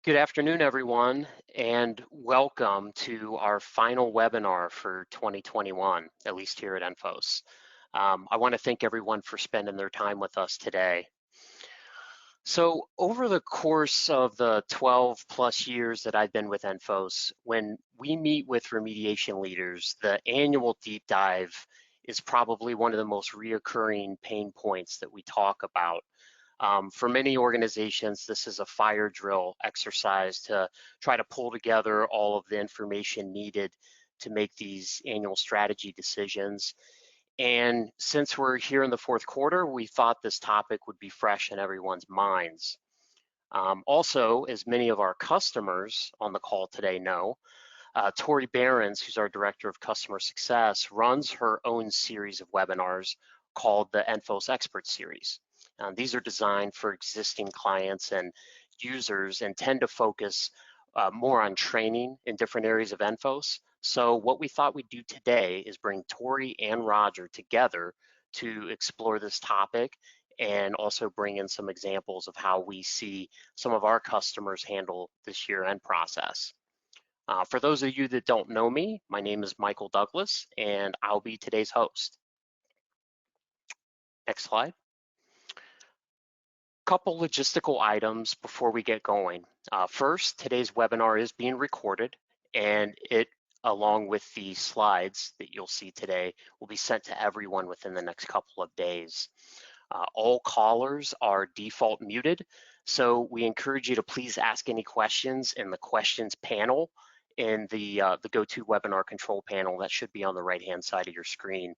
Good afternoon, everyone, and welcome to our final webinar for 2021, at least here at Enfos. I want to thank everyone for spending their time with us today. So over the course of the 12 plus years that I've been with Enfos, when we meet with remediation leaders, the annual deep dive is probably one of the most reoccurring pain points that we talk about. For many organizations, this is a fire drill exercise to try to pull together all of the information needed to make these annual strategy decisions. And since we're here in the fourth quarter, we thought this topic would be fresh in everyone's minds. Also, as many of our customers on the call today know, Toby Behrens, who's our Director of Customer Success, runs her own series of webinars called the Enfos Expert Series. These are designed for existing clients and users and tend to focus more on training in different areas of Enfos. So what we thought we'd do today is bring Tori and Roger together to explore this topic and also bring in some examples of how we see some of our customers handle this year-end process. For those of you that don't know me, my name is Michael Douglas, and I'll be today's host. Next slide. Couple logistical items before we get going. First, today's webinar is being recorded, and it, along with the slides that you'll see today, will be sent to everyone within the next couple of days. All callers are default muted, so we encourage you to please ask any questions in the questions panel in the GoToWebinar control panel that should be on the right-hand side of your screen.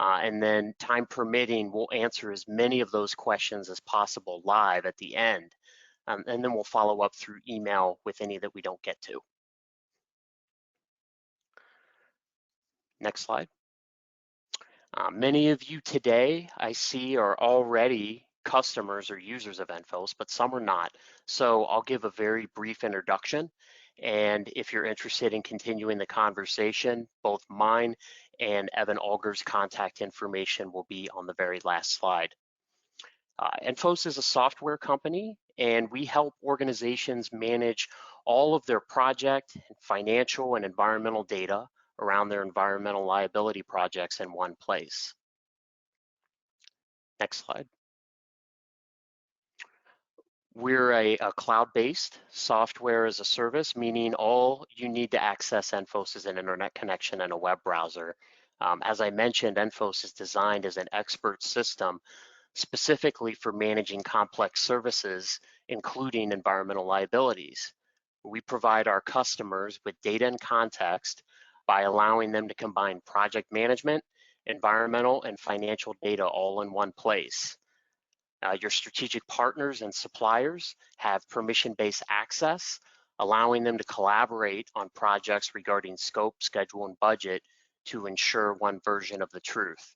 And then time permitting, we'll answer as many of those questions as possible live at the end. And then we'll follow up through email with any that we don't get to. Next slide. Many of you today, I see, are already customers or users of Enfos, but some are not. So I'll give a very brief introduction. And if you're interested in continuing the conversation, both mine and Evan Alger's contact information will be on the very last slide. Enfos is a software company, and we help organizations manage all of their project, financial, and environmental data around their environmental liability projects in one place. Next slide. We're a cloud-based software as a service, meaning all you need to access Enfos is an internet connection and a web browser. As I mentioned, Enfos is designed as an expert system specifically for managing complex services, including environmental liabilities. We provide our customers with data and context by allowing them to combine project management, environmental, and financial data all in one place. Your strategic partners and suppliers have permission-based access, allowing them to collaborate on projects regarding scope, schedule, and budget to ensure one version of the truth.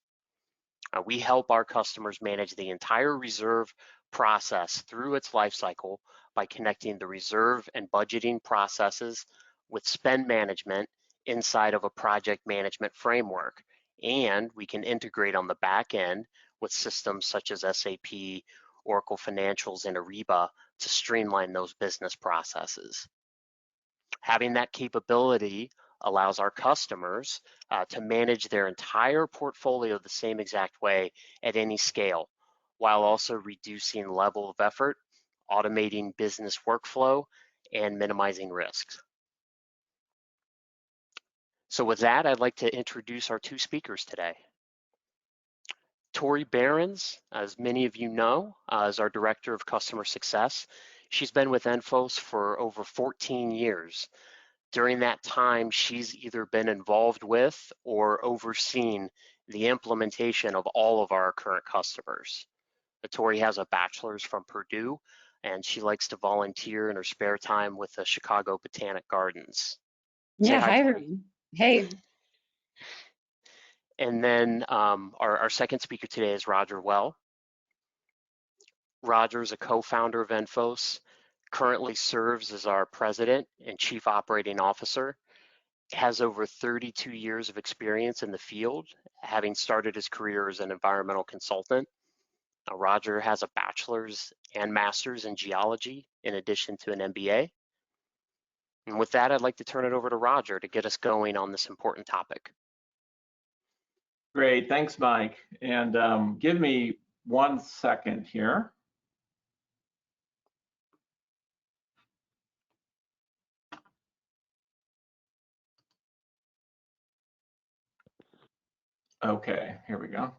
We help our customers manage the entire reserve process through its lifecycle by connecting the reserve and budgeting processes with spend management inside of a project management framework. And we can integrate on the back end with systems such as SAP, Oracle Financials, and Ariba to streamline those business processes. Having that capability allows our customers to manage their entire portfolio the same exact way at any scale, while also reducing level of effort, automating business workflow, and minimizing risks. So with that, I'd like to introduce our two speakers today. Toby Behrens, as many of you know, is our Director of Customer Success. She's been with Enfos for over 14 years. During that time, she's either been involved with or overseen the implementation of all of our current customers. Tori has a bachelor's from Purdue, and she likes to volunteer in her spare time with the Chicago Botanic Gardens. Yeah, hi everyone. Hey. And then our second speaker today is Roger Well. Roger is a co-founder of Enfos, currently serves as our president and chief operating officer, has over 32 years of experience in the field, having started his career as an environmental consultant. Roger has a bachelor's and master's in geology, in addition to an MBA. And with that, I'd like to turn it over to Roger to get us going on this important topic. Great, thanks, Mike. And give me 1 second here. Okay, here we go.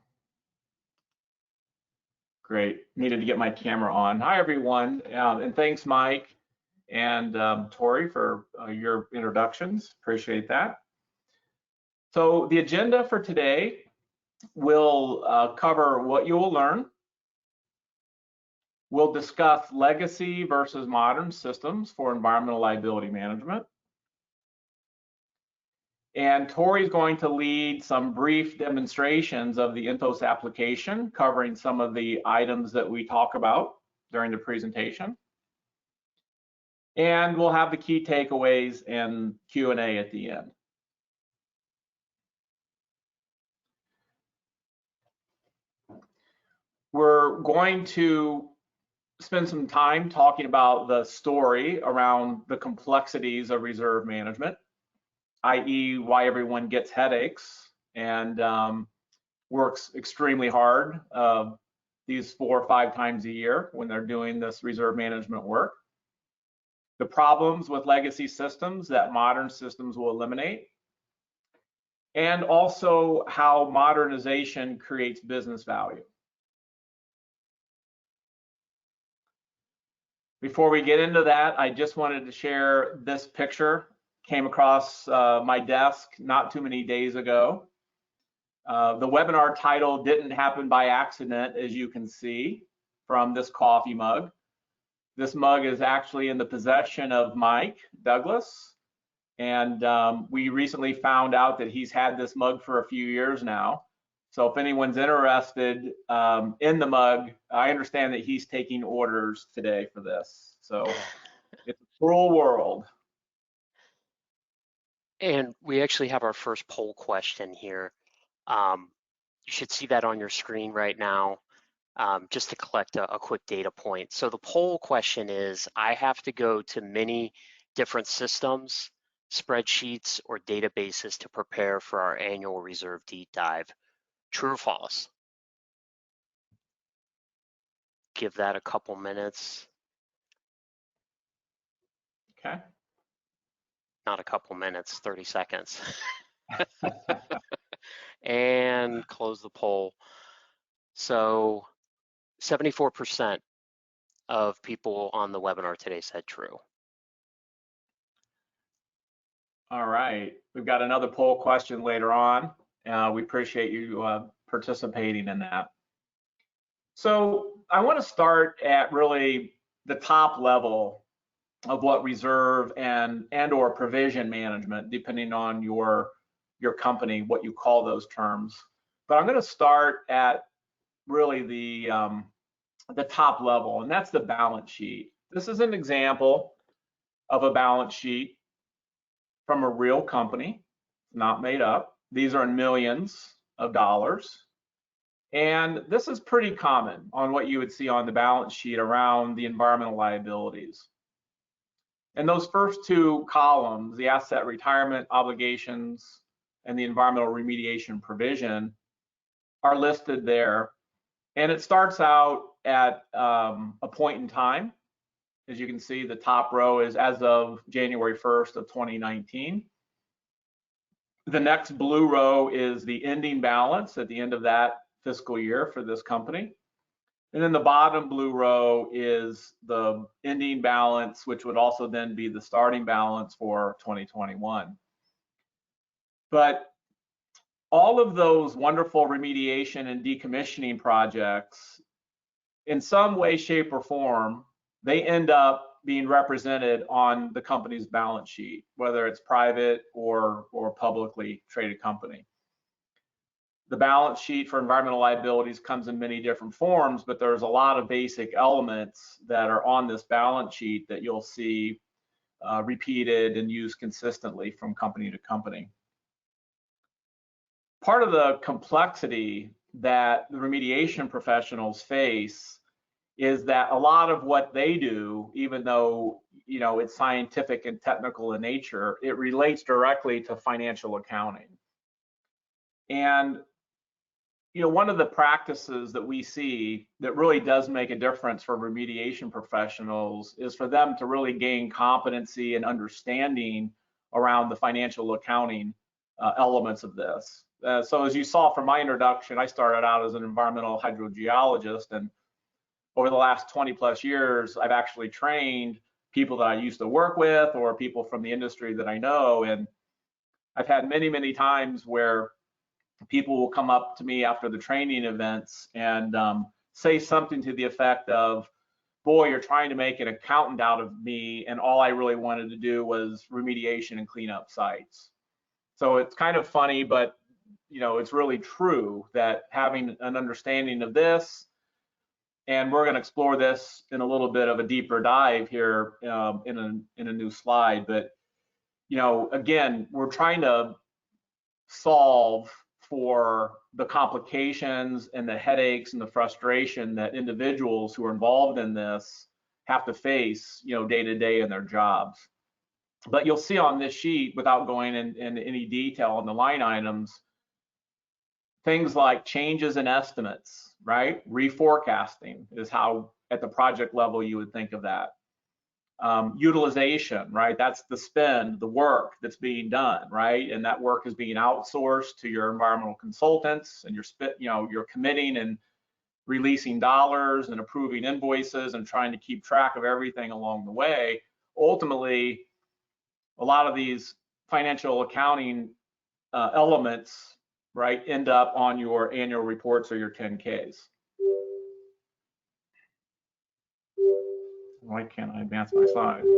Great, needed to get my camera on. Hi, everyone, and thanks, Mike and Tori, for your introductions. Appreciate that. So the agenda for today will cover what you will learn. We'll discuss legacy versus modern systems for environmental liability management. And Tori's going to lead some brief demonstrations of the Enfos application, covering some of the items that we talk about during the presentation. And we'll have the key takeaways and Q&A at the end. We're going to spend some time talking about the story around the complexities of reserve management, i.e. why everyone gets headaches and works extremely hard these 4 or 5 times a year when they're doing this reserve management work. The problems with legacy systems that modern systems will eliminate, and also how modernization creates business value. Before we get into that, I just wanted to share this picture. Came across my desk not too many days ago. The webinar title didn't happen by accident, as you can see from this coffee mug. This mug is actually in the possession of Mike Douglas, and we recently found out that he's had this mug for a few years now. So if anyone's interested in the mug, I understand that he's taking orders today for this. So it's a cruel world. And we actually have our first poll question here. You should see that on your screen right now, just to collect a quick data point. So the poll question is, I have to go to many different systems, spreadsheets, or databases to prepare for our annual reserve deep dive. True or false? Give that a couple minutes. Okay. Not a couple minutes, 30 seconds. And close the poll. So 74% of people on the webinar today said true. All right, we've got another poll question later on. We appreciate you participating in that. So I want to start at really the top level of what reserve and or provision management, depending on your company, what you call those terms. But I'm going to start at really the top level, and that's the balance sheet. This is an example of a balance sheet from a real company, not made up. These are in millions of dollars. And this is pretty common on what you would see on the balance sheet around the environmental liabilities. And those first 2 columns, the asset retirement obligations and the environmental remediation provision, are listed there. And it starts out at a point in time. As you can see, the top row is as of January 1st of 2019. The next blue row is the ending balance at the end of that fiscal year for this company. And then the bottom blue row is the ending balance, which would also then be the starting balance for 2021. But all of those wonderful remediation and decommissioning projects, in some way, shape, or form, they end up being represented on the company's balance sheet, whether it's private or publicly traded company. The balance sheet for environmental liabilities comes in many different forms, but there's a lot of basic elements that are on this balance sheet that you'll see repeated and used consistently from company to company. Part of the complexity that the remediation professionals face is that a lot of what they do, even though it's scientific and technical in nature, it relates directly to financial accounting. And one of the practices that we see that really does make a difference for remediation professionals is for them to really gain competency and understanding around the financial accounting elements of this. So as you saw from my introduction, I started out as an environmental hydrogeologist, and over the last 20 plus years, I've actually trained people that I used to work with or people from the industry that I know. And I've had many, many times where people will come up to me after the training events and say something to the effect of, boy, you're trying to make an accountant out of me, and all I really wanted to do was remediation and clean up sites. So it's kind of funny, but it's really true that having an understanding of this, and we're going to explore this in a little bit of a deeper dive here in a new slide. But again, we're trying to solve for the complications and the headaches and the frustration that individuals who are involved in this have to face, day to day in their jobs. But you'll see on this sheet, without going into any detail on the line items, things like changes in estimates, right? Reforecasting is how at the project level you would think of that. Utilization, right? That's the spend, the work that's being done, right? And that work is being outsourced to your environmental consultants, and you're committing and releasing dollars and approving invoices and trying to keep track of everything along the way. Ultimately, a lot of these financial accounting elements, right, end up on your annual reports or your 10Ks. Why can't I advance my slide? Give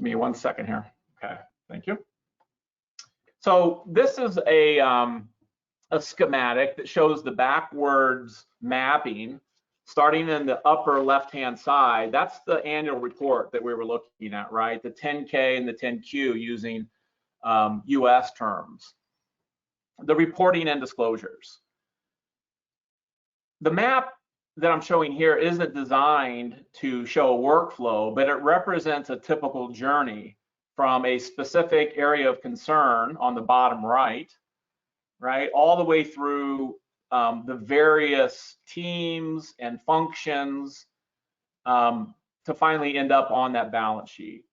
me 1 second here. Okay, thank you. So this is a schematic that shows the backwards mapping starting in the upper left-hand side. That's the annual report that we were looking at, right? The 10K and the 10Q using US terms. The reporting and disclosures. The map that I'm showing here isn't designed to show a workflow, but it represents a typical journey from a specific area of concern on the bottom right, all the way through the various teams and functions to finally end up on that balance sheet.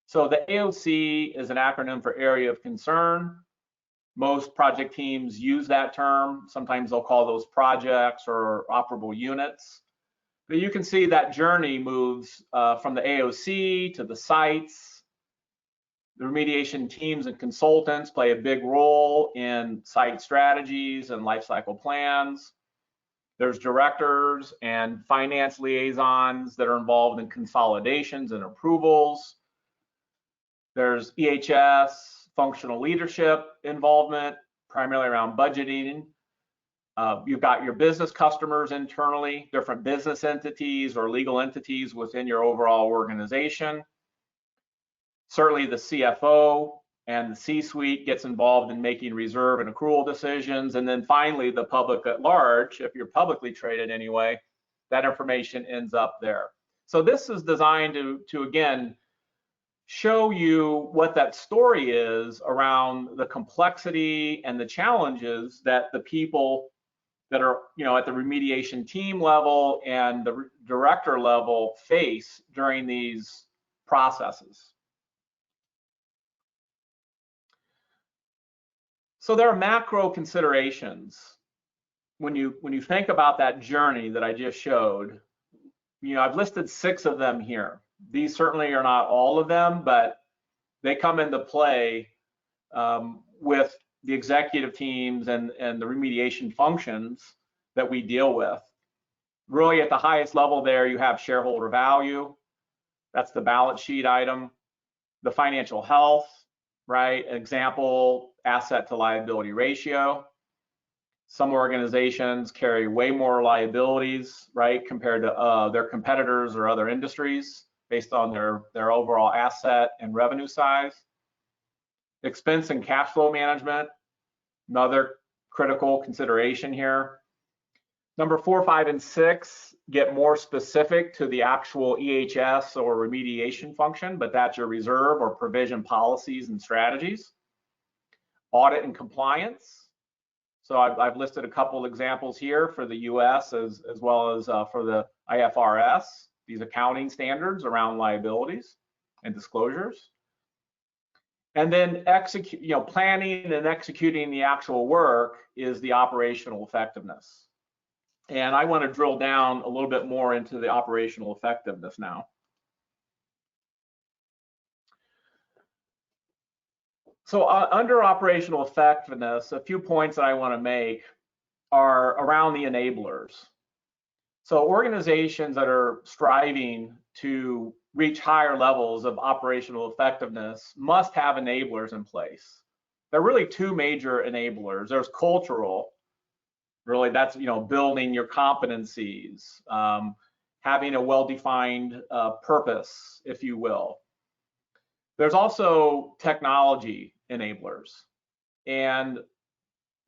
So the AOC is an acronym for area of concern. Most project teams use that term. Sometimes they'll call those projects or operable units. But you can see that journey moves from the AOC to the sites. The remediation teams and consultants play a big role in site strategies and lifecycle plans. There's directors and finance liaisons that are involved in consolidations and approvals. There's EHS, functional leadership involvement, primarily around budgeting. You've got your business customers internally, different business entities or legal entities within your overall organization. Certainly the CFO and the C-suite gets involved in making reserve and accrual decisions. And then finally, the public at large, if you're publicly traded anyway, that information ends up there. So this is designed to again, show you what that story is around the complexity and the challenges that the people that are at the remediation team level and the director level face during these processes. So there are macro considerations when you think about that journey that I just showed. I've listed 6 of them here. These certainly are not all of them, but they come into play with the executive teams and the remediation functions that we deal with. Really at the highest level there, you have shareholder value. That's the balance sheet item. The financial health, right? Example, asset to liability ratio. Some organizations carry way more liabilities, right, compared to their competitors or other industries based on their overall asset and revenue size. Expense and cash flow management, another critical consideration here. Number 4, 5, and 6 get more specific to the actual EHS or remediation function, but that's your reserve or provision policies and strategies. Audit and compliance. So I've listed a couple examples here for the US as well as for the IFRS, these accounting standards around liabilities and disclosures. And then planning and executing the actual work is the operational effectiveness. And I want to drill down a little bit more into the operational effectiveness now. So under operational effectiveness, a few points that I want to make are around the enablers. So organizations that are striving to reach higher levels of operational effectiveness must have enablers in place. There are really two major enablers. There's cultural. Really, that's building your competencies, having a well-defined purpose, if you will. There's also technology enablers, and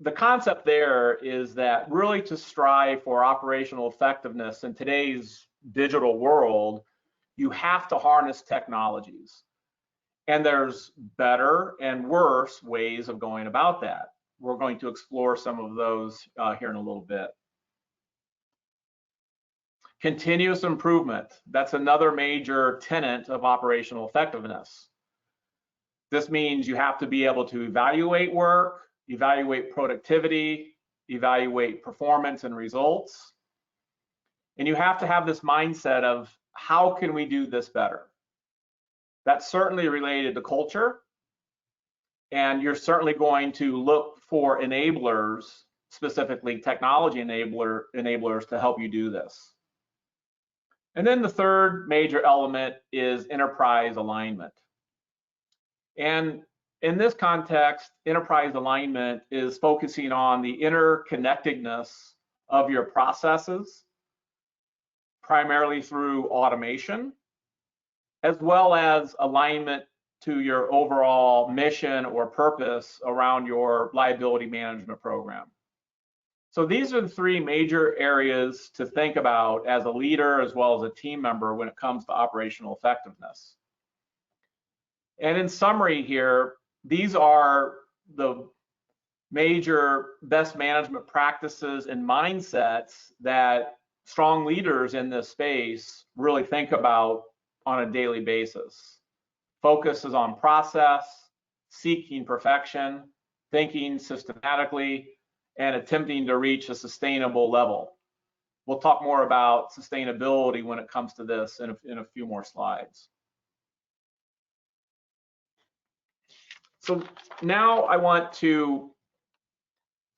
the concept there is that really to strive for operational effectiveness in today's digital world, you have to harness technologies, and there's better and worse ways of going about that. We're going to explore some of those here in a little bit. Continuous improvement. That's another major tenet of operational effectiveness. This means you have to be able to evaluate work, evaluate productivity, evaluate performance and results. And you have to have this mindset of how can we do this better? That's certainly related to culture. And you're certainly going to look for enablers, specifically technology enablers to help you do this. And then the third major element is enterprise alignment. And in this context, enterprise alignment is focusing on the interconnectedness of your processes, primarily through automation, as well as alignment to your overall mission or purpose around your liability management program. So these are the three major areas to think about as a leader as well as a team member when it comes to operational effectiveness. And in summary here, these are the major best management practices and mindsets that strong leaders in this space really think about on a daily basis. Focus is on process, seeking perfection, thinking systematically, and attempting to reach a sustainable level. We'll talk more about sustainability when it comes to this in a few more slides. So now I want to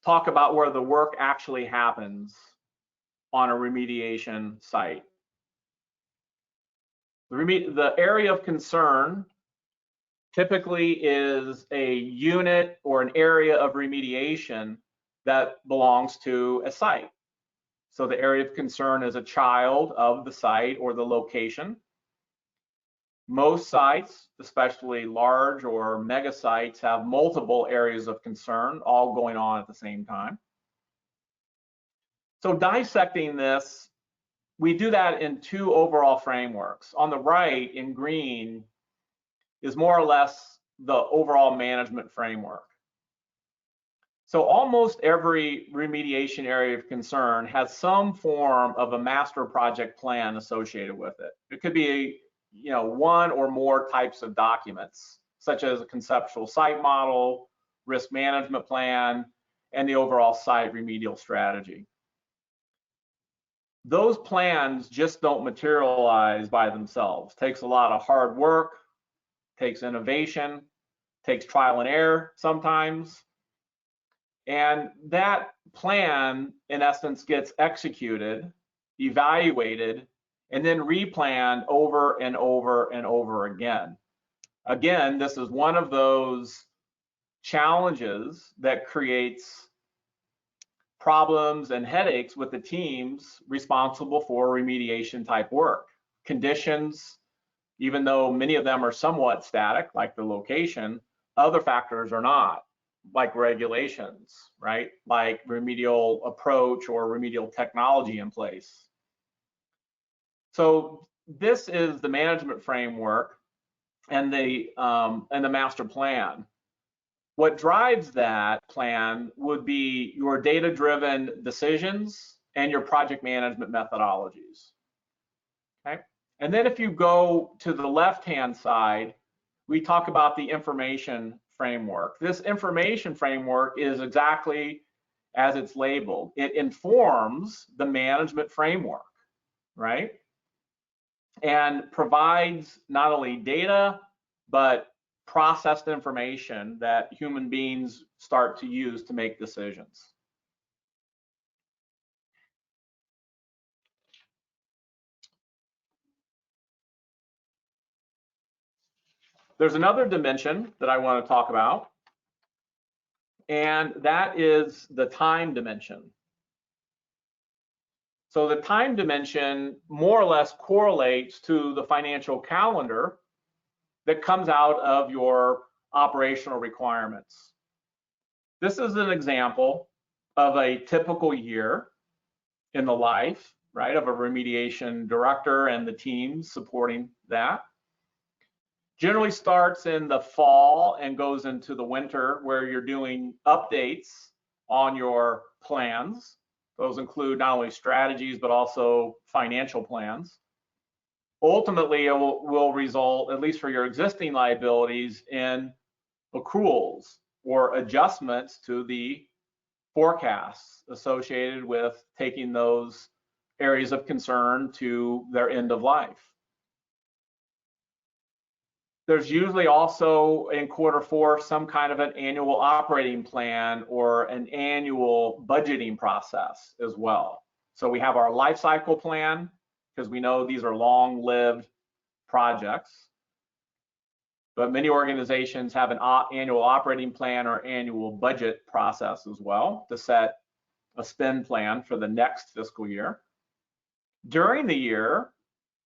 talk about where the work actually happens on a remediation site. The area of concern typically is a unit or an area of remediation that belongs to a site. So the area of concern is a child of the site or the location. Most sites, especially large or mega sites, have multiple areas of concern all going on at the same time. So dissecting this, we do that in two overall frameworks. On the right in green is more or less the overall management framework. So almost every remediation area of concern has some form of a master project plan associated with it. It could be one or more types of documents, such as a conceptual site model, risk management plan, and the overall site remedial strategy. Those plans just don't materialize by themselves. It takes a lot of hard work, takes innovation, takes trial and error sometimes. And that plan, in essence, gets executed, evaluated, and then replanned over and over and over again. Again, this is one of those challenges that creates problems and headaches with the teams responsible for remediation type work. Conditions, even though many of them are somewhat static, like the location, other factors are not. like regulations, right? Like remedial approach or remedial technology in place. So this is the management framework and the master plan. What drives that plan would be your data-driven decisions and your project management methodologies. Okay, and then if you go to the left-hand side, we talk about the information framework. This information framework is exactly as it's labeled. It informs the management framework, right? And provides not only data, but processed information that human beings start to use to make decisions. There's another dimension that I want to talk about, and that is the time dimension. So the time dimension more or less correlates to the financial calendar that comes out of your operational requirements. This is an example of a typical year in the life, right, of a remediation director and the teams supporting that. Generally starts in the fall and goes into the winter, where you're doing updates on your plans. Those include not only strategies, but also financial plans. Ultimately, it will result, at least for your existing liabilities, in accruals or adjustments to the forecasts associated with taking those areas of concern to their end of life. There's usually also in Q4 some kind of an annual operating plan or an annual budgeting process as well. So we have our life cycle plan, because we know these are long-lived projects. But many organizations have an annual operating plan or annual budget process as well to set a spend plan for the next fiscal year. During the year,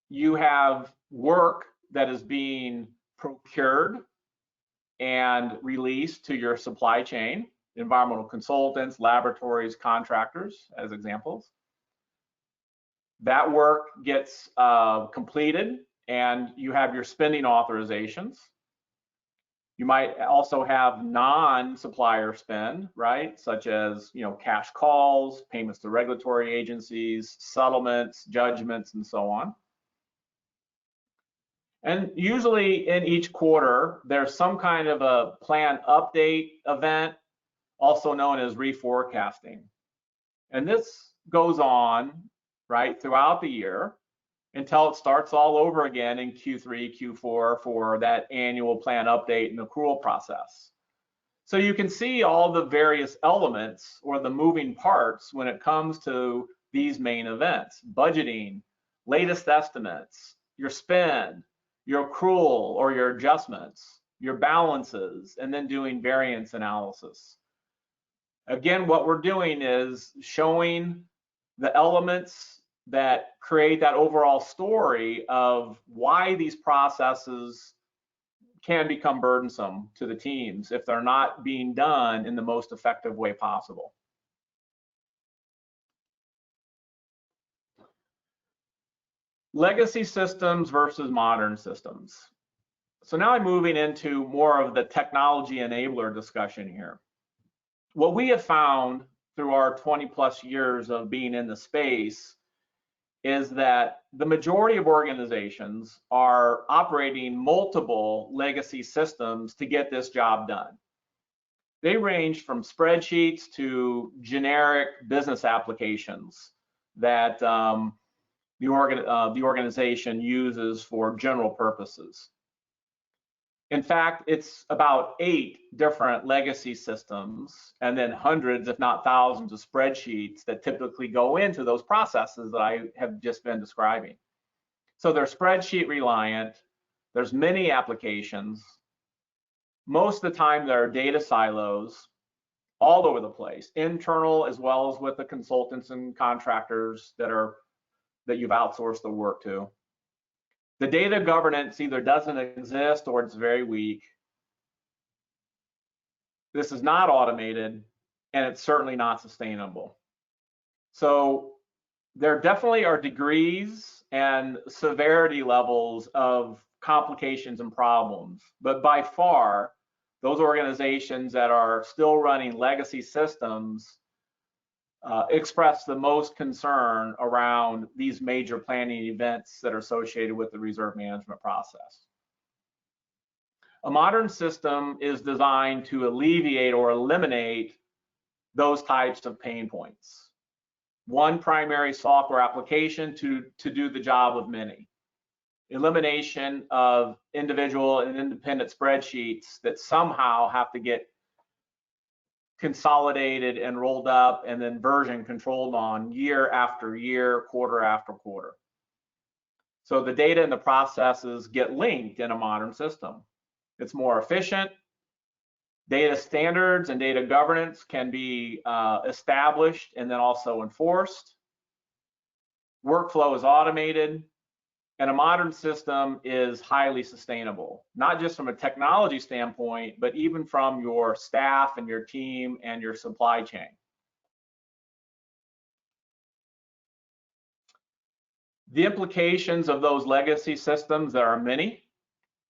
you have work that is being procured and released to your supply chain, environmental consultants, laboratories, contractors, as examples. That work gets completed, and you have your spending authorizations. You might also have non-supplier spend, right? Such as, cash calls, payments to regulatory agencies, settlements, judgments, and so on. And usually in each quarter, there's some kind of a plan update event, also known as reforecasting. And this goes on, right, throughout the year until it starts all over again in Q3, Q4 for that annual plan update and accrual process. So you can see all the various elements or the moving parts when it comes to these main events: budgeting, latest estimates, your spend, your accrual or your adjustments, your balances, and then doing variance analysis. Again, what we're doing is showing the elements that create that overall story of why these processes can become burdensome to the teams if they're not being done in the most effective way possible. Legacy systems versus modern systems. So now I'm moving into more of the technology enabler discussion here. What we have found through our 20+ years of being in the space is that the majority of organizations are operating multiple legacy systems to get this job done. They range from spreadsheets to generic business applications that the organization uses for general purposes. In fact, it's about 8 different legacy systems and then hundreds, if not thousands, of spreadsheets that typically go into those processes that I have just been describing. So they're spreadsheet reliant. There's many applications. Most of the time, there are data silos all over the place, internal as well as with the consultants and contractors that you've outsourced the work to. The data governance either doesn't exist or it's very weak. This is not automated, and it's certainly not sustainable. So there definitely are degrees and severity levels of complications and problems, but by far, those organizations that are still running legacy systems express the most concern around these major planning events that are associated with the reserve management process. A modern system is designed to alleviate or eliminate those types of pain points. One primary software application to do the job of many. Elimination of individual and independent spreadsheets that somehow have to get consolidated and rolled up and then version controlled on year after year, quarter after quarter. So the data and the processes get linked in a modern system. It's more efficient. Data standards and data governance can be established and then also enforced. Workflow is automated, and a modern system is highly sustainable, not just from a technology standpoint, but even from your staff and your team and your supply chain. The implications of those legacy systems, there are many.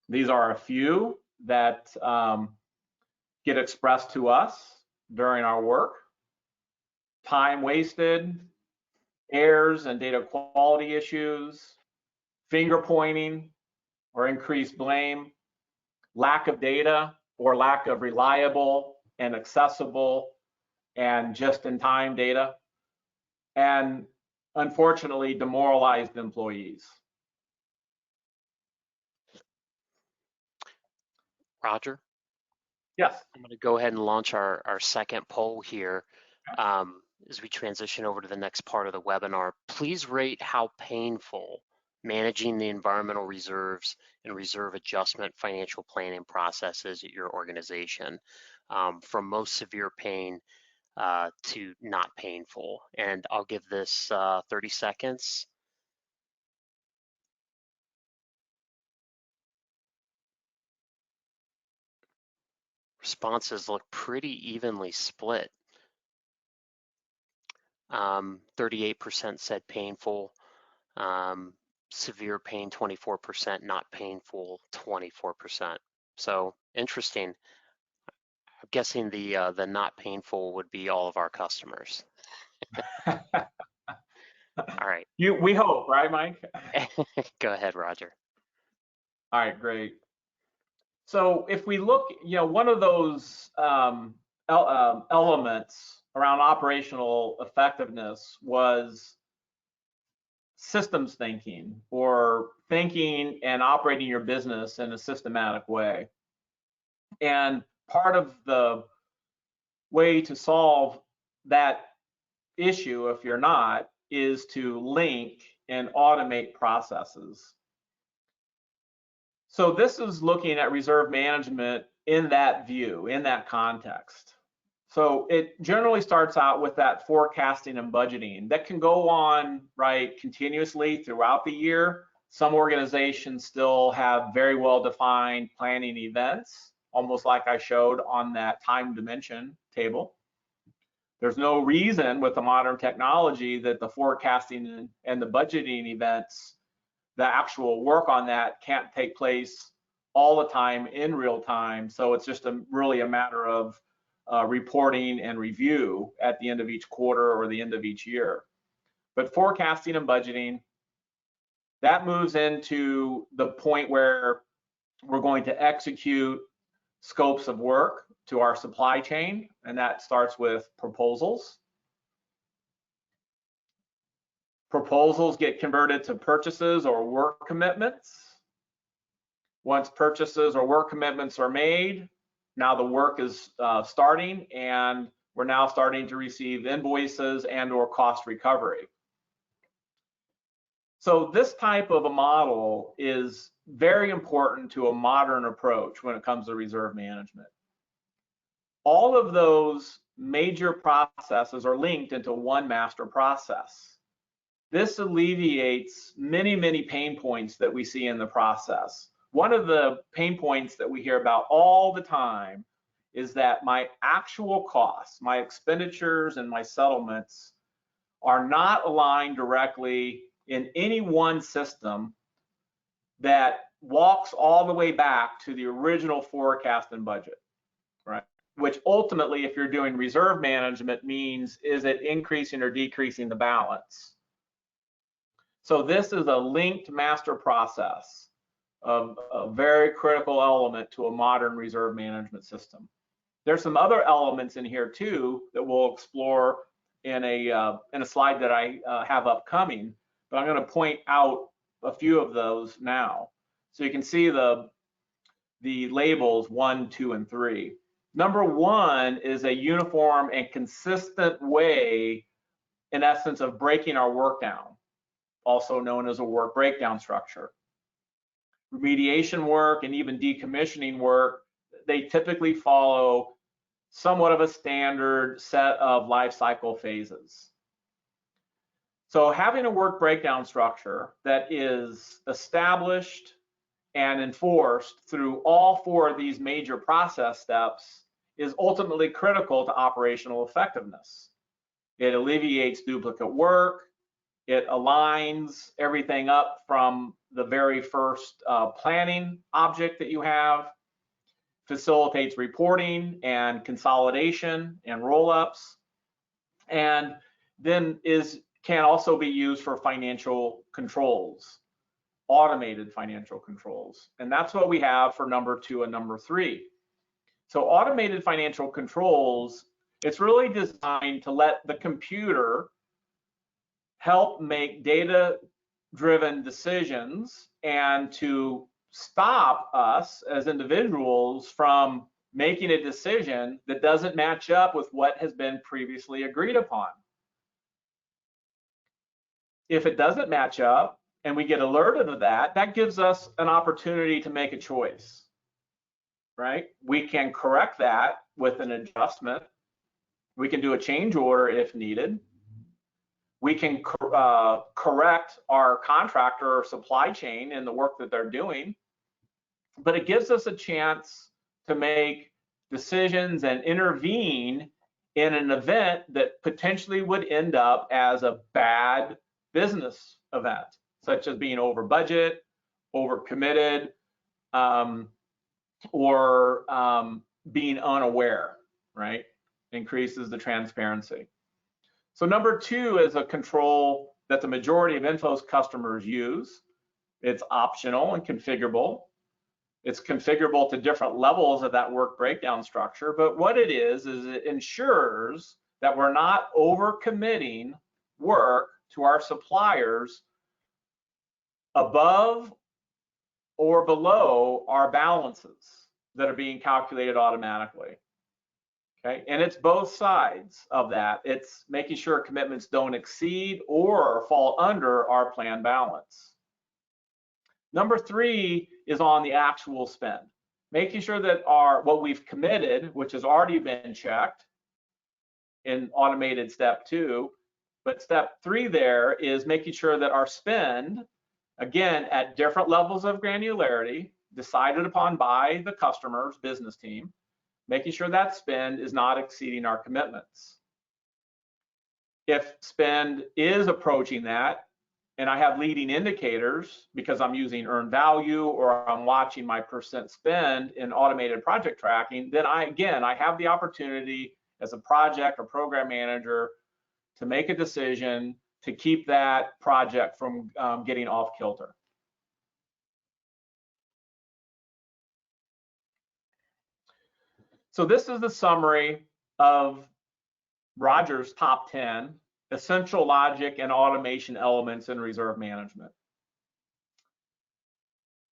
These are a few that get expressed to us during our work. Time wasted, errors and data quality issues, finger pointing or increased blame, lack of data or lack of reliable and accessible and just-in-time data, and unfortunately, demoralized employees. Roger? Yes. I'm going to go ahead and launch our second poll here. As we transition over to the next part of the webinar, please rate how painful managing the environmental reserves and reserve adjustment financial planning processes at your organization, from most severe pain to not painful. And I'll give this 30 seconds. Responses look pretty evenly split. 38% said painful, severe pain 24%, not painful 24%. So interesting. I'm guessing the not painful would be all of our customers. All right. We hope, right, Mike? Go ahead, Roger. All right, great. So if we look, one of those elements around operational effectiveness was systems thinking, or thinking and operating your business in a systematic way. And part of the way to solve that issue, if you're not, is to link and automate processes. So this is looking at reserve management in that view, in that context. So it generally starts out with that forecasting and budgeting that can go on, right, continuously throughout the year. Some organizations still have very well-defined planning events, almost like I showed on that time dimension table. There's no reason with the modern technology that the forecasting and the budgeting events, the actual work on that can't take place all the time in real time. So it's just really a matter of reporting and review at the end of each quarter or the end of each year. But forecasting and budgeting, that moves into the point where we're going to execute scopes of work to our supply chain, and that starts with proposals. Proposals get converted to purchases or work commitments. Once purchases or work commitments are made, now the work is starting, and we're now starting to receive invoices and or cost recovery. So this type of a model is very important to a modern approach when it comes to reserve management. All of those major processes are linked into one master process. This alleviates many, many pain points that we see in the process. One of the pain points that we hear about all the time is that my actual costs, my expenditures and my settlements are not aligned directly in any one system that walks all the way back to the original forecast and budget, right? Which ultimately, if you're doing reserve management, means is it increasing or decreasing the balance? So this is a linked master process of a very critical element to a modern reserve management system. There's some other elements in here too that we'll explore in a slide that I have upcoming, but I'm going to point out a few of those now. So you can see the labels 1, 2, and 3. Number 1 is a uniform and consistent way, in essence, of breaking our work down, also known as a work breakdown structure. Remediation work and even decommissioning work, they typically follow somewhat of a standard set of life cycle phases. So having a work breakdown structure that is established and enforced through all 4 of these major process steps is ultimately critical to operational effectiveness. It alleviates duplicate work. It aligns everything up from the very first planning object that you have, facilitates reporting and consolidation and roll-ups, and then can also be used for financial controls, automated financial controls. And that's what we have for number 2 and number 3. So automated financial controls, it's really designed to let the computer help make data-driven decisions and to stop us as individuals from making a decision that doesn't match up with what has been previously agreed upon. If it doesn't match up and we get alerted of that, that gives us an opportunity to make a choice, right? We can correct that with an adjustment. We can do a change order if needed. We can correct our contractor or supply chain in the work that they're doing, but it gives us a chance to make decisions and intervene in an event that potentially would end up as a bad business event, such as being over budget, over committed, or being unaware, right? Increases the transparency. So number 2 is a control that the majority of Enfos customers use. It's optional and configurable. It's configurable to different levels of that work breakdown structure, but what it is it ensures that we're not over-committing work to our suppliers above or below our balances that are being calculated automatically. Okay, and it's both sides of that. It's making sure commitments don't exceed or fall under our planned balance. Number 3 is on the actual spend, making sure that what we've committed, which has already been checked in automated step 2, but step 3 there is making sure that our spend, again, at different levels of granularity, decided upon by the customer's business team, making sure that spend is not exceeding our commitments. If spend is approaching that, and I have leading indicators because I'm using earned value or I'm watching my percent spend in automated project tracking, then I have the opportunity as a project or program manager to make a decision to keep that project from getting off kilter. So this is the summary of Roger's top 10 essential logic and automation elements in reserve management.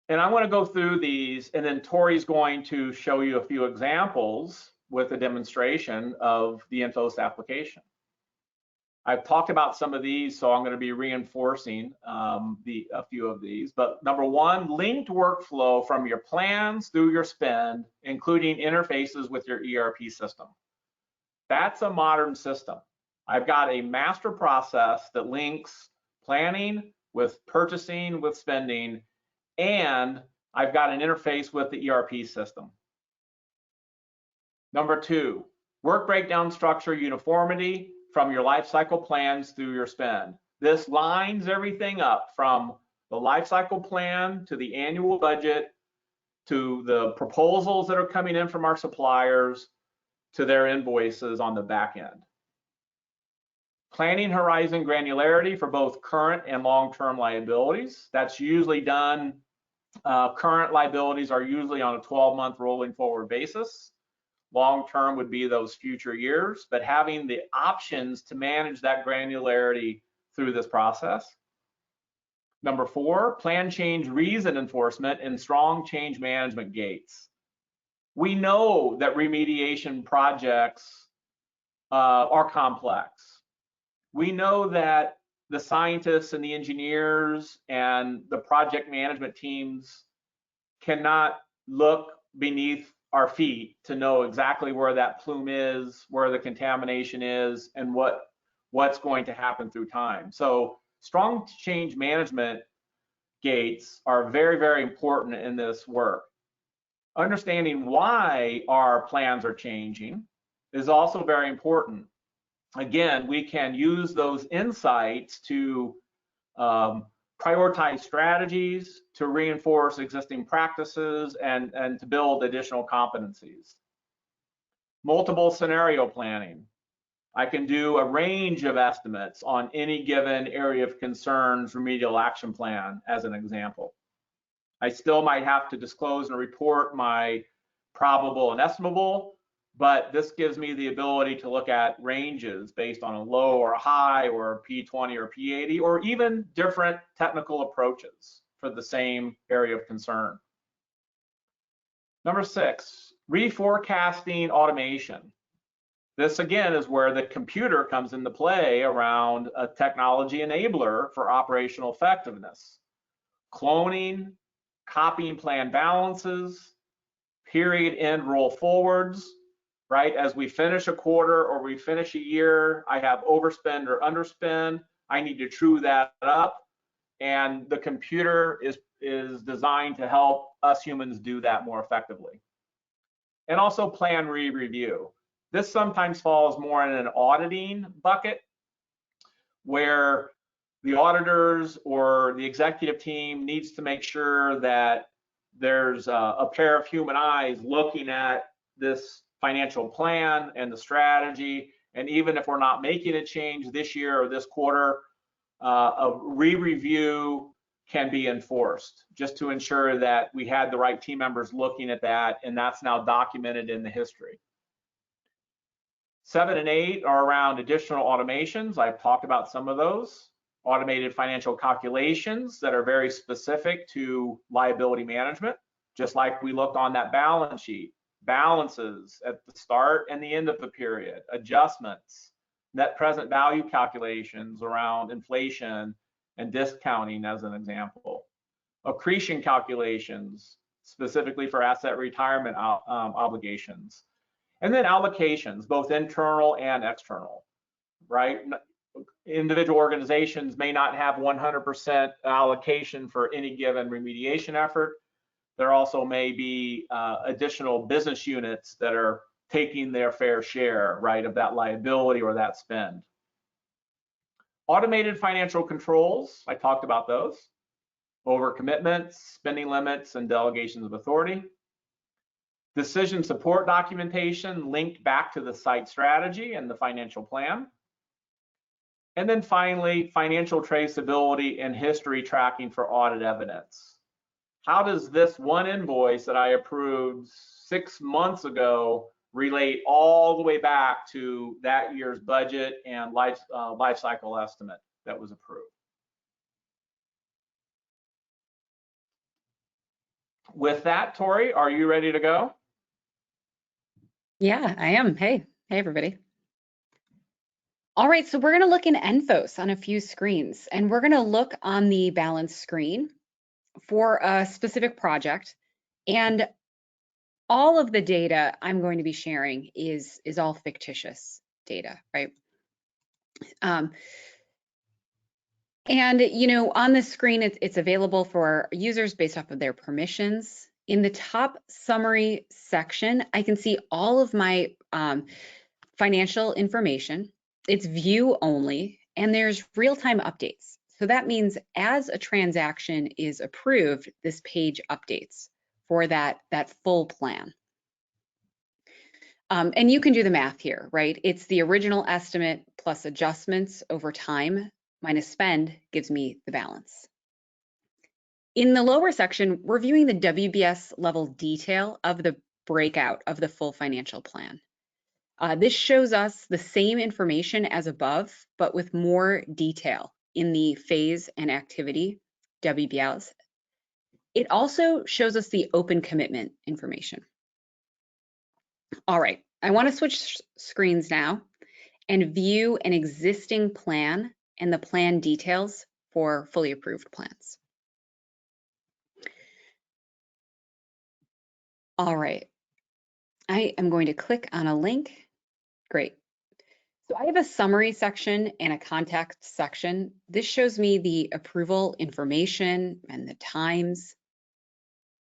And I want to go through these, and then Tori's going to show you a few examples with a demonstration of the Enfos application. I've talked about some of these, so I'm going to be reinforcing a few of these. But number 1, linked workflow from your plans through your spend, including interfaces with your ERP system. That's a modern system. I've got a master process that links planning with purchasing, with spending, and I've got an interface with the ERP system. Number 2, work breakdown structure uniformity from your life cycle plans through your spend. This lines everything up from the life cycle plan to the annual budget to the proposals that are coming in from our suppliers to their invoices on the back end. Planning horizon granularity for both current and long-term liabilities. That's usually done, current liabilities are usually on a 12-month rolling forward basis. Long-term would be those future years, but having the options to manage that granularity through this process. Number 4, plan change reason enforcement and strong change management gates. We know that remediation projects are complex. We know that the scientists and the engineers and the project management teams cannot look beneath our feet to know exactly where that plume is, where the contamination is, and what's going to happen through time. So strong change management gates are very, very important in this work. Understanding why our plans are changing is also very important. Again, we can use those insights to prioritize strategies, to reinforce existing practices, and to build additional competencies. Multiple scenario planning. I can do a range of estimates on any given area of concerns remedial action plan, as an example. I still might have to disclose and report my probable and estimable, but this gives me the ability to look at ranges based on a low or a high or a P20 or P80, or even different technical approaches for the same area of concern. Number 6, reforecasting automation. This again is where the computer comes into play around a technology enabler for operational effectiveness. Cloning, copying plan balances, period end roll forwards, right? As we finish a quarter or we finish a year, I have overspend or underspend. I need to true that up. And the computer is designed to help us humans do that more effectively. And also plan re-review. This sometimes falls more in an auditing bucket where the auditors or the executive team needs to make sure that there's a pair of human eyes looking at this financial plan and the strategy. And even if we're not making a change this year or this quarter, a re-review can be enforced just to ensure that we had the right team members looking at that, and that's now documented in the history. 7 and 8 are around additional automations. I've talked about some of those. Automated financial calculations that are very specific to liability management, just like we looked on that balance sheet. Balances at the start and the end of the period, adjustments, net present value calculations around inflation and discounting as an example. Accretion calculations, specifically for asset retirement obligations. And then allocations, both internal and external, right? Individual organizations may not have 100% allocation for any given remediation effort. There also may be additional business units that are taking their fair share, right, of that liability or that spend. Automated financial controls, I talked about those. Over commitments, spending limits, and delegations of authority. Decision support documentation linked back to the site strategy and the financial plan. And then finally, financial traceability and history tracking for audit evidence. How does this one invoice that I approved 6 months ago relate all the way back to that year's budget and life cycle estimate that was approved? With that, Tori, are you ready to go? Yeah, I am. Hey everybody. All right, so we're going to look in Enfos on a few screens, and we're going to look on the balance screen for a specific project, and all of the data I'm going to be sharing is all fictitious data, right? And you know, on the screen, it's available for users based off of their permissions in the top summary section, I can see all of my financial information. It's view only, and there's real-time updates. So that means as a transaction is approved, this page updates for that full plan. And you can do the math here, right? It's the original estimate plus adjustments over time minus spend gives me the balance. In the lower section, we're viewing the WBS level detail of the breakout of the full financial plan. This shows us the same information as above, but with more detail in the phase and activity WBS. It also shows us the open commitment information. All right, I want to switch screens now and view an existing plan and the plan details for fully approved plans. All right, I am going to click on a link. Great. So I have a summary section and a contact section. This shows me the approval information and the times.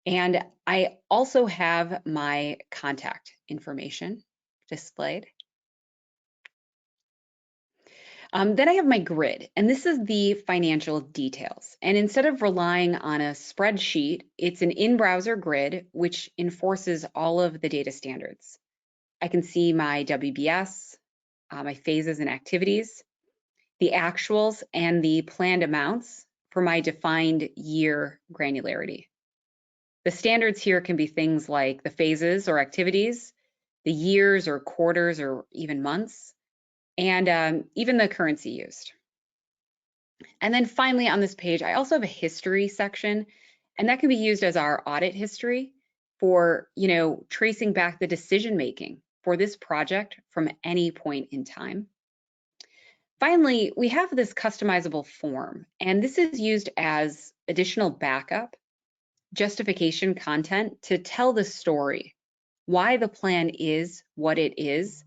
And I also have my contact information displayed. Then I have my grid, and this is the financial details. And instead of relying on a spreadsheet, it's an in-browser grid, which enforces all of the data standards. I can see my WBS, my phases and activities, the actuals, and the planned amounts for my defined year granularity. The standards here can be things like the phases or activities, the years or quarters or even months, and even the currency used. And then finally on this page, I also have a history section, and that can be used as our audit history for, tracing back the decision making for this project from any point in time. Finally, we have this customizable form, and this is used as additional backup, justification content to tell the story, why the plan is what it is,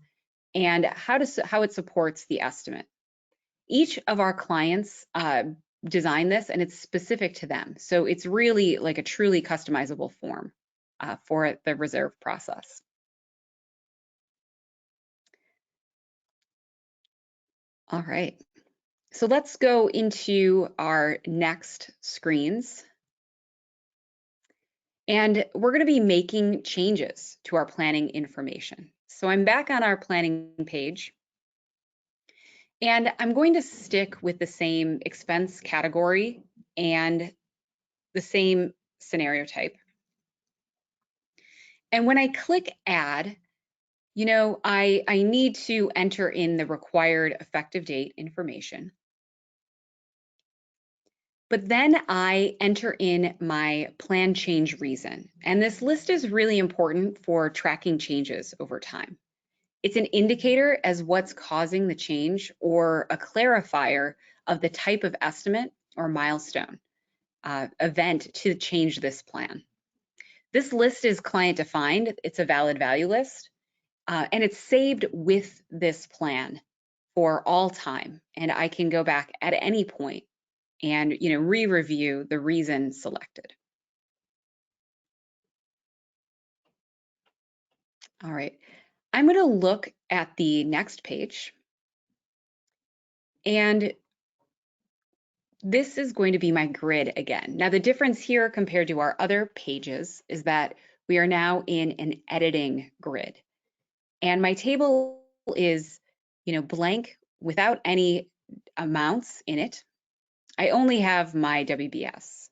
and how it supports the estimate. Each of our clients design this, and it's specific to them. So it's really like a truly customizable form for the reserve process. All right, so let's go into our next screens. And we're going to be making changes to our planning information. So I'm back on our planning page. And I'm going to stick with the same expense category and the same scenario type. And when I click add, I need to enter in the required effective date information. But then I enter in my plan change reason. And this list is really important for tracking changes over time. It's an indicator as what's causing the change or a clarifier of the type of estimate or milestone event to change this plan. This list is client defined. It's a valid value list, and it's saved with this plan for all time. And I can go back at any point and re-review the reason selected. All right, I'm going to look at the next page, and this is going to be my grid again. Now the difference here compared to our other pages is that we are now in an editing grid, and my table is blank without any amounts in it. I only have my WBS.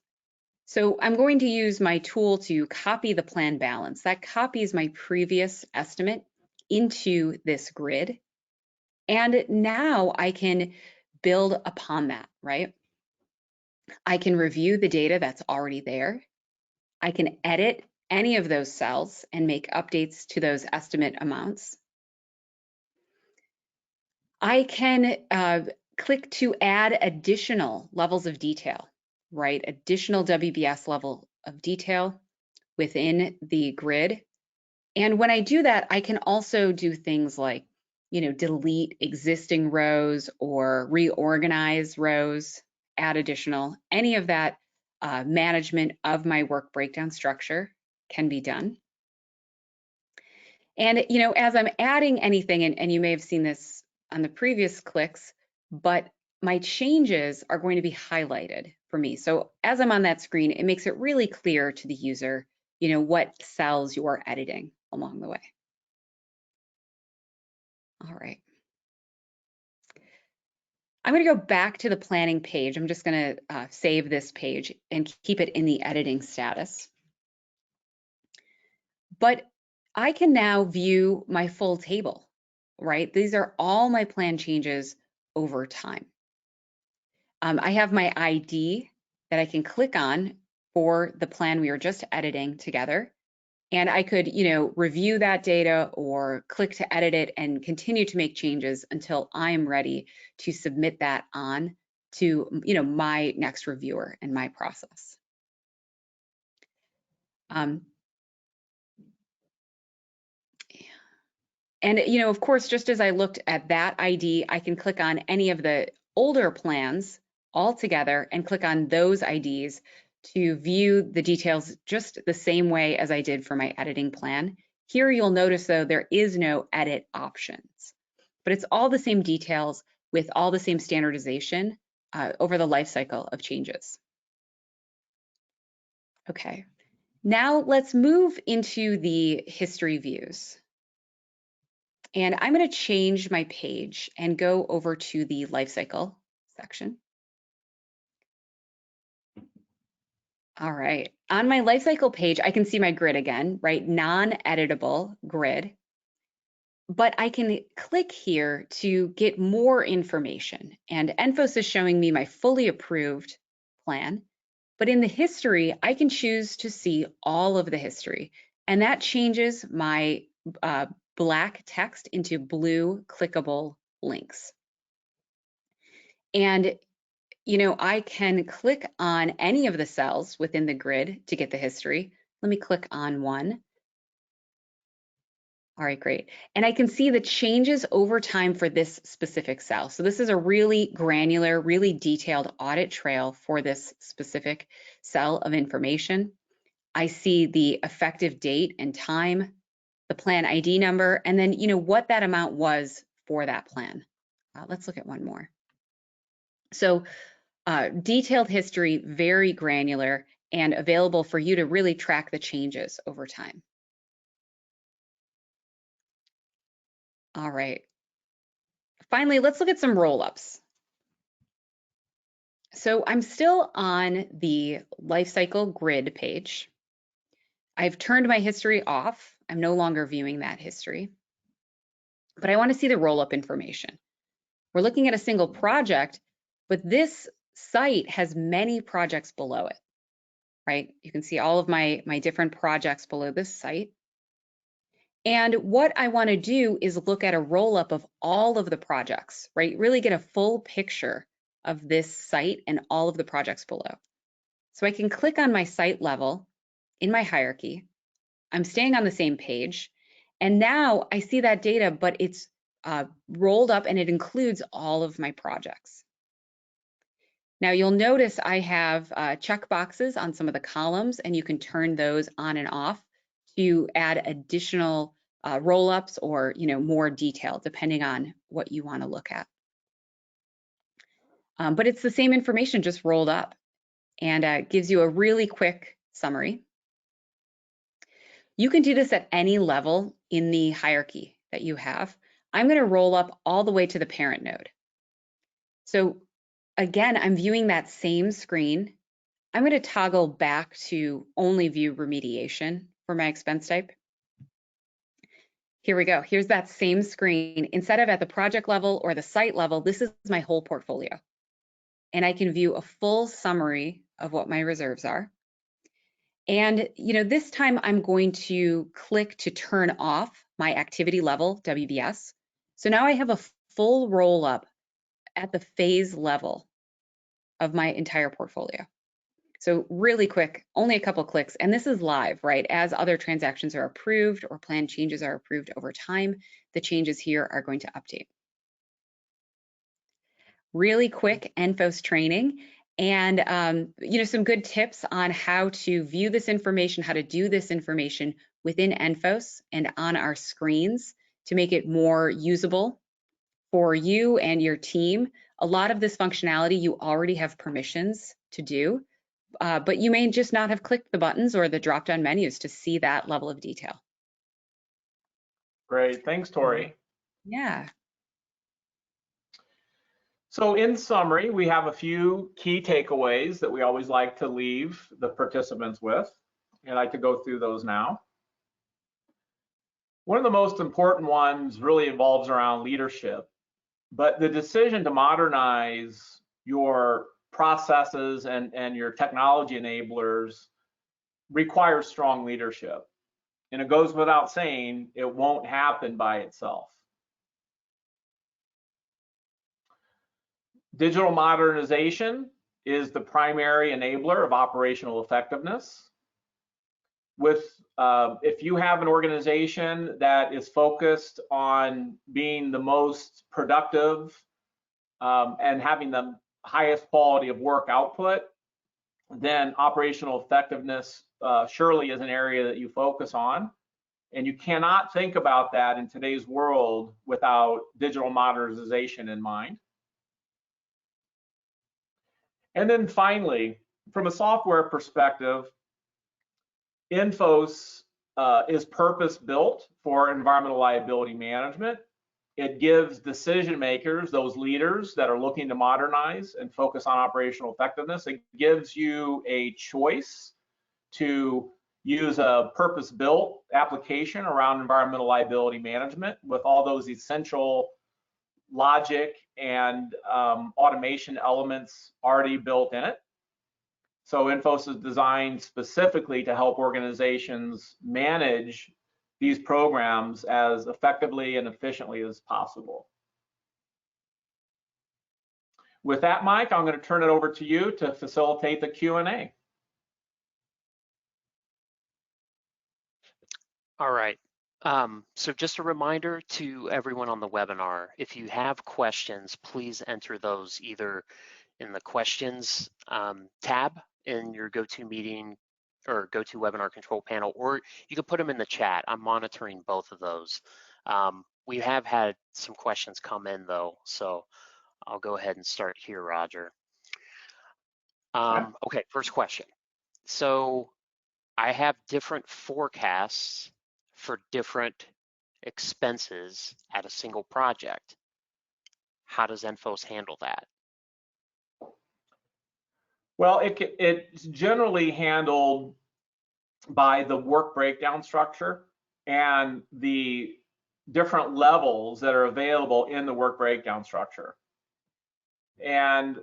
So I'm going to use my tool to copy the plan balance. That copies my previous estimate into this grid. And now I can build upon that, right? I can review the data that's already there. I can edit any of those cells and make updates to those estimate amounts. I can click to add additional levels of detail, right? Additional WBS level of detail within the grid. And when I do that, I can also do things like, delete existing rows or reorganize rows, add additional, any of that management of my work breakdown structure can be done. And, you know, as I'm adding anything, and you may have seen this on the previous clicks, but my changes are going to be highlighted for me. So as I'm on that screen, it makes it really clear to the user, you know, what cells you're editing along the way. All right. I'm going to go back to the planning page. I'm just going to save this page and keep it in the editing status. But I can now view my full table, right? These are all my plan changes over time. I have my ID that I can click on for the plan we were just editing together. And I could, you know, review that data or click to edit it and continue to make changes until I'm ready to submit that on to, you know, my next reviewer and my process. And, you know, of course, just as I looked at that ID, I can click on any of the older plans all together and click on those IDs to view the details just the same way as I did for my editing plan. Here you'll notice, though, there is no edit options, but it's all the same details with all the same standardization over the life cycle of changes. Okay, now let's move into the history views. And I'm going to change my page and go over to the lifecycle section. All right, on my lifecycle page, I can see my grid again, right? Non-editable grid. But I can click here to get more information. And Enfos is showing me my fully approved plan. But in the history, I can choose to see all of the history. And that changes my black text into blue clickable links. And, you know, I can click on any of the cells within the grid to get the history. Let me click on one. All right, great. And I can see the changes over time for this specific cell. So this is a really granular, really detailed audit trail for this specific cell of information. I see the effective date and time, the plan ID number, and then, you know, what that amount was for that plan. Let's look at one more. So detailed history, very granular, and available for you to really track the changes over time. All right. Finally, let's look at some roll-ups. So I'm still on the lifecycle grid page. I've turned my history off. I'm no longer viewing that history, but I want to see the roll-up information. We're looking at a single project, but this site has many projects below it, right? You can see all of my different projects below this site. And what I want to do is look at a roll-up of all of the projects, right? Really get a full picture of this site and all of the projects below. So I can click on my site level in my hierarchy. I'm staying on the same page. And now I see that data, but it's rolled up and it includes all of my projects. Now you'll notice I have check boxes on some of the columns, and you can turn those on and off to add additional roll-ups or, you know, more detail depending on what you want to look at. But it's the same information just rolled up, and gives you a really quick summary. You can do this at any level in the hierarchy that you have. I'm going to roll up all the way to the parent node. So again, I'm viewing that same screen. I'm going to toggle back to only view remediation for my expense type. Here we go. Here's that same screen. Instead of at the project level or the site level, this is my whole portfolio. And I can view a full summary of what my reserves are. And, you know, this time I'm going to click to turn off my activity level, WBS. So now I have a full roll up at the phase level of my entire portfolio. So really quick, only a couple clicks, and this is live, right? As other transactions are approved or plan changes are approved over time, the changes here are going to update. Really quick Enfos training. and some good tips on how to view this information, how to do this information within Enfos and on our screens to make it more usable for you and your team. A lot of this functionality you already have permissions to do, but you may just not have clicked the buttons or the drop-down menus to see that level of detail. Great, thanks, Tori. Yeah. So in summary, we have a few key takeaways that we always like to leave the participants with. I'd like to go through those now. One of the most important ones really involves around leadership, but the decision to modernize your processes and your technology enablers requires strong leadership. And it goes without saying, it won't happen by itself. Digital modernization is the primary enabler of operational effectiveness. If you have an organization that is focused on being the most productive and having the highest quality of work output, then operational effectiveness surely is an area that you focus on. And you cannot think about that in today's world without digital modernization in mind. And then finally, from a software perspective, Enfos is purpose-built for environmental liability management. It gives decision makers, those leaders that are looking to modernize and focus on operational effectiveness, it gives you a choice to use a purpose-built application around environmental liability management with all those essential logic and automation elements already built in it. So Enfos is designed specifically to help organizations manage these programs as effectively and efficiently as possible. With that, Mike, I'm going to turn it over to you to facilitate the Q&A. All right. So just a reminder to everyone on the webinar, if you have questions, please enter those either in the questions tab in your GoToMeeting or GoToWebinar control panel, or you can put them in the chat. I'm monitoring both of those. We have had some questions come in though, so I'll go ahead and start here, Roger. Okay, first question. So I have different forecasts for different expenses at a single project. How does Enfos handle that? Well, it's generally handled by the work breakdown structure and the different levels that are available in the work breakdown structure. And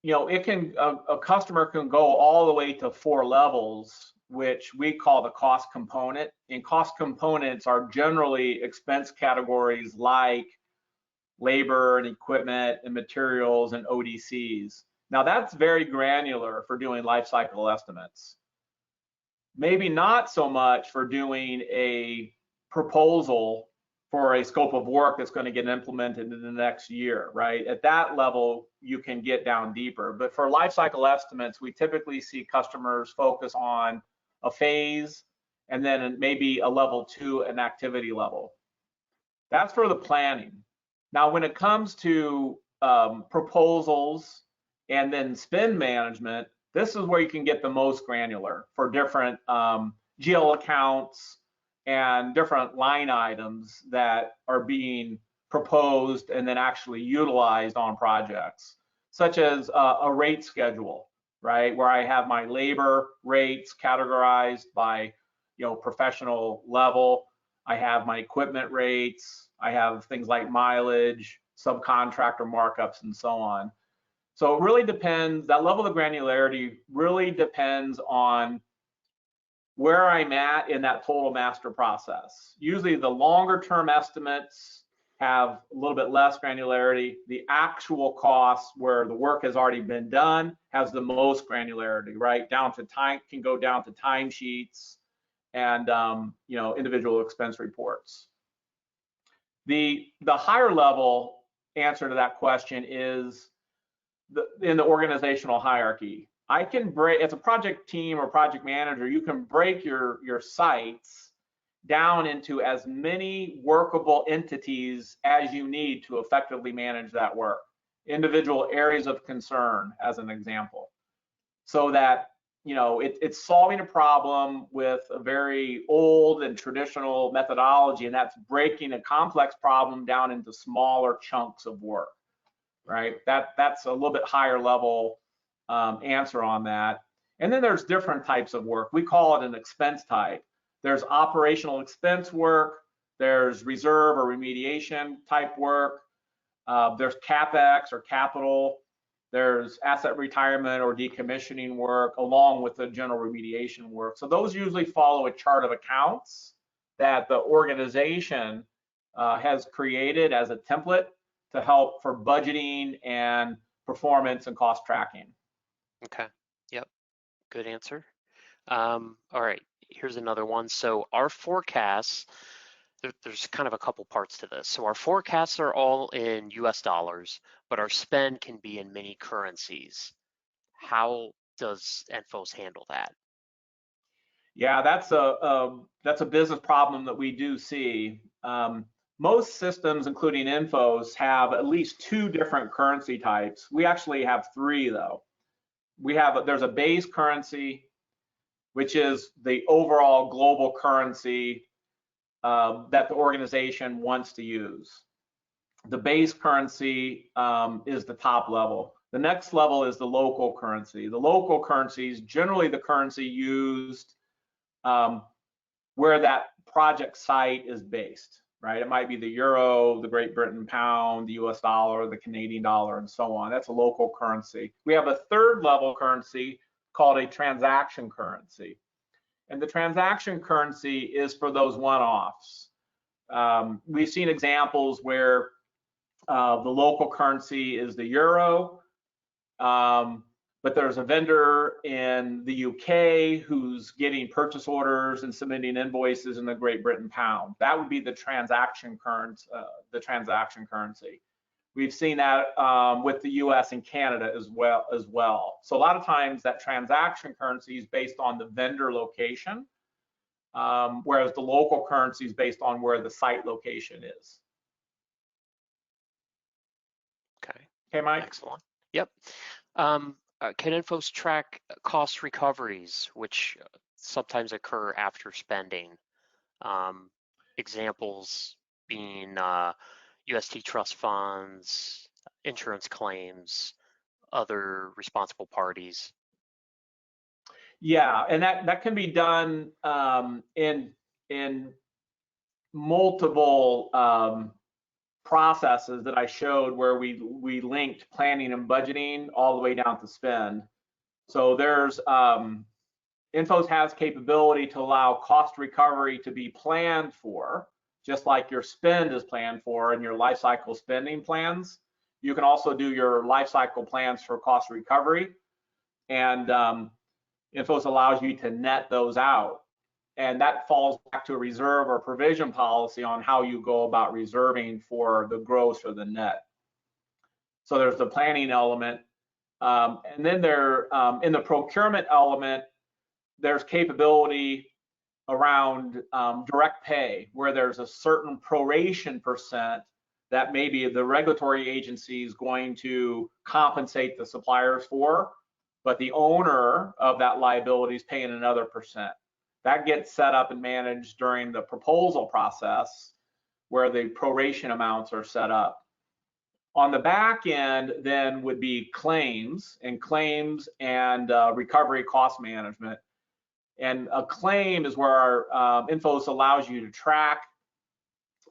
it can a customer can go all the way to 4 levels, which we call the cost component. And cost components are generally expense categories like labor and equipment and materials and ODCs. Now that's very granular for doing life cycle estimates. Maybe not so much for doing a proposal for a scope of work that's going to get implemented in the next year, right? At that level, you can get down deeper. But for life cycle estimates, we typically see customers focus on a phase and then maybe a level 2, an activity level. That's for the planning. Now, when it comes to proposals and then spend management, this is where you can get the most granular for different GL accounts and different line items that are being proposed and then actually utilized on projects, such as a rate schedule, right? Where I have my labor rates categorized by, professional level. I have my equipment rates. I have things like mileage, subcontractor markups, and so on. So it really depends, that level of granularity really depends on where I'm at in that total master process. Usually the longer term estimates have a little bit less granularity. The actual costs where the work has already been done has the most granularity, right? Down to time, can go down to timesheets and individual expense reports. The higher level answer to that question is in the organizational hierarchy. I can break, as a project team or project manager, you can break your sites down into as many workable entities as you need to effectively manage that work. Individual areas of concern, as an example, so that it's solving a problem with a very old and traditional methodology, and that's breaking a complex problem down into smaller chunks of work, right? That's a little bit higher level answer on that. And then there's different types of work. We call it an expense type. There's operational expense work, there's reserve or remediation type work, there's CapEx or capital, there's asset retirement or decommissioning work, along with the general remediation work. So those usually follow a chart of accounts that the organization has created as a template to help for budgeting and performance and cost tracking. Okay, yep, good answer. All right, here's another one. So our forecasts, there's kind of a couple parts to this. So our forecasts are all in US dollars, but our spend can be in many currencies. How does Enfos handle that? Yeah, that's a business problem that we do see. Most systems, including Enfos, have at least 2 different currency types. We actually have 3 though. There's a base currency, which is the overall global currency that the organization wants to use. The base currency is the top level. The next level is the local currency. The local currency is generally the currency used where that project site is based, right? It might be the euro, the Great Britain pound, the US dollar, the Canadian dollar, and so on. That's a local currency. We have a third level currency called a transaction currency. And the transaction currency is for those one-offs. We've seen examples where the local currency is the euro, but there's a vendor in the UK who's getting purchase orders and submitting invoices in the Great Britain pound. That would be the transaction currency. We've seen that with the US and Canada as well. So a lot of times that transaction currency is based on the vendor location, whereas the local currency is based on where the site location is. Okay, Mike? Excellent. Yep. Can Enfos track cost recoveries, which sometimes occur after spending? Examples being UST trust funds, insurance claims, other responsible parties. Yeah, and that can be done in multiple processes that I showed, where we linked planning and budgeting all the way down to spend. So there's Enfos has capability to allow cost recovery to be planned for, just like your spend is planned for in your lifecycle spending plans. You can also do your lifecycle plans for cost recovery, and Enfos allows you to net those out. And that falls back to a reserve or provision policy on how you go about reserving for the gross or the net. So there's the planning element. And then in the procurement element, there's capability around direct pay, where there's a certain proration percent that maybe the regulatory agency is going to compensate the suppliers for, but the owner of that liability is paying another percent. That gets set up and managed during the proposal process, where the proration amounts are set up. On the back end then would be claims and recovery cost management. And a claim is where our Enfos allows you to track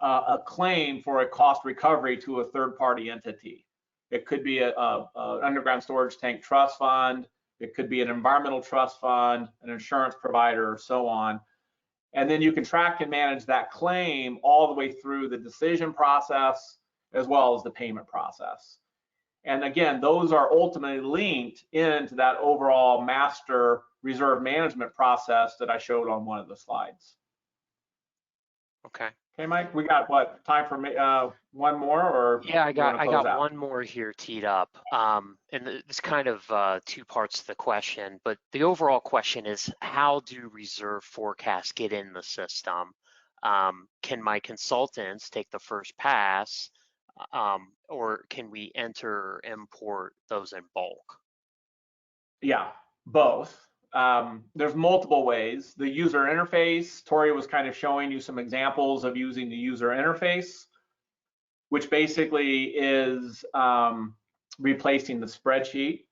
a claim for a cost recovery to a third-party entity. It could be an underground storage tank trust fund. It could be an environmental trust fund, an insurance provider, so on. And then you can track and manage that claim all the way through the decision process as well as the payment process. And again, those are ultimately linked into that overall master reserve management process that I showed on one of the slides. Okay. Okay, Mike, we got what, time for me, one more, or Yeah, you want to I close got out? one more here teed up. And it's kind of two parts to the question, but the overall question is, how do reserve forecasts get in the system? Can my consultants take the first pass, or can we enter or import those in bulk? Yeah, both. There's multiple ways. The user interface, Tori was kind of showing you some examples of using the user interface, which basically is replacing the spreadsheet.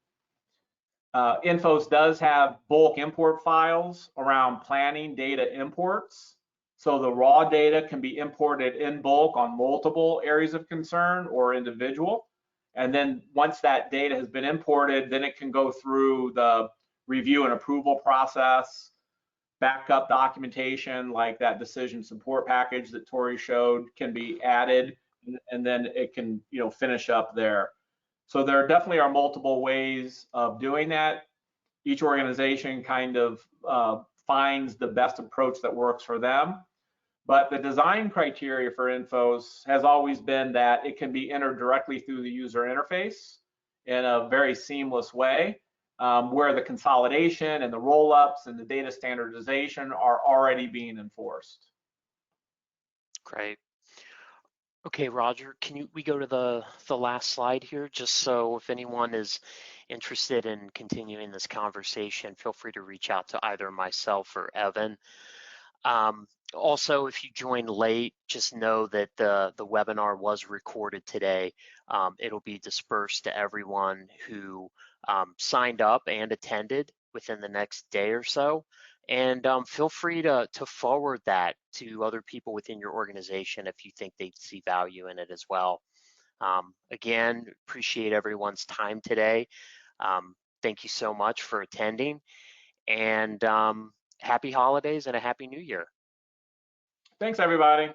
Enfos does have bulk import files around planning data imports. So the raw data can be imported in bulk on multiple areas of concern or individual. And then once that data has been imported, then it can go through the review and approval process, backup documentation like that decision support package that Tori showed can be added, and then it can, finish up there. So there definitely are multiple ways of doing that. Each organization kind of finds the best approach that works for them. But the design criteria for Enfos has always been that it can be entered directly through the user interface in a very seamless way, where the consolidation and the roll-ups and the data standardization are already being enforced. Great. Okay, Roger, we go to the last slide here, just so if anyone is interested in continuing this conversation, feel free to reach out to either myself or Evan. Also, if you joined late, just know that the webinar was recorded today. It'll be dispersed to everyone who signed up and attended within the next day or so. And feel free to forward that to other people within your organization if you think they'd see value in it as well. Again, appreciate everyone's time today. Thank you so much for attending, and happy holidays and a happy new year. Thanks, everybody.